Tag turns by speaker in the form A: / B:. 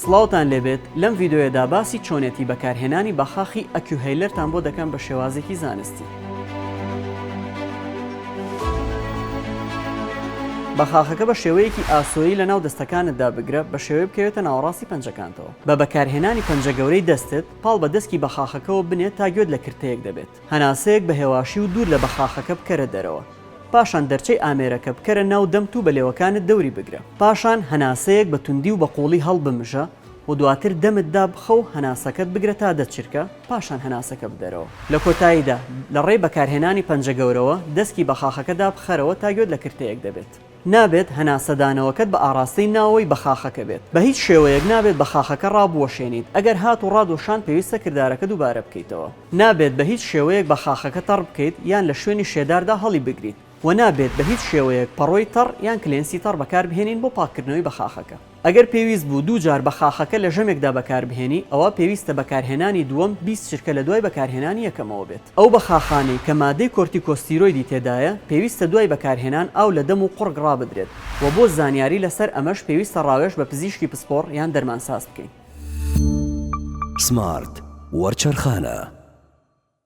A: سڵاوتان لێبێت لەم ڤیدۆیەدا باسی چۆنێتی بەکارهێنانی بەخاخی ئەکیوهەیلەرتان بۆ دەکەم بە شێوازێکی زانستی. بەخاخەکە بە شێوەیەکی ئاسۆیی لە ناو دەستەکانتدا بگرە بە شێوەیە بکەوێتە ناوەڕاستی پەنجەکانتەوە. بە بەکارهێنانی پەنجە گەورەی دەستت پاڵ بە دەستکی بەخاخەکەەوە بنێت تا گوێت لە کرتەیەک دەبێت. هەناسەیەک بە هێواشی و دوور لە بەخاخەکە بکەرە دەرەوە. پاشان دەرچەی ئامێرەکە بکەرە ناو دەمت و بە لێوەکانت دەوری بگرە. پاشان هەناسەیەک بە توندی و بە قوڵی هەڵبمژە و دواتر دەمتدا بخە و هەناسەکەت بگرە تا دەچرکە، پاشان هەناسەکە بدەرەوە. لە کۆتاییدا لە ڕێی بەکارهێنانی پەنجە گەورەوە دەستکی بەخاخەکەدا بخەرەوە تا گوێت لە کرتەیەک دەبێت. نابێت هەناسەدانەوەکەت بە ئاراستەی ناوەوەی بەخاخەکە بێت. بە هیچ شێوەیەک نابێت بەخاخەکە ڕابوەشێنیت. ئەگەر هات و ڕادۆشان پێویستە کردارەکە دووبارە بکەیتەوە. نابێت بە هیچ شێوەیەک بەخاخەکە تەڕ بکەیت یان لە شوێنی شێداردا هەڵی بگریت. و نابێت بە هیچ شێوەیەک پەڕۆی تەڕ یان کلێنسی تەڕ بەکاربهێنین بۆ پاکردنەوەی بەخاخەکە. ئەگەر پێویست بوو دوو جار بەخاخەکە لە ژەمێکدا بەکاربهێنی، ئەوە پێویستە بەکارهێنانی دووەم 20 چرکە لە دوای بەکارهێنانی یەکەمەوە بێت. ئەو بەخاخانەی کە مادەی کۆرتیکۆستیرۆیدی تێدایە پێویستە دوای بەکارهێنان ئاو لە دەم و قوڕگ ڕابدرێت و بۆ زانیاری لەسەر ئەمەش پێویستە ڕاوێژ بە پزیشکی پسپۆڕ یان دەرمانساز بکەین.
B: سمارت وەرچەرخانە.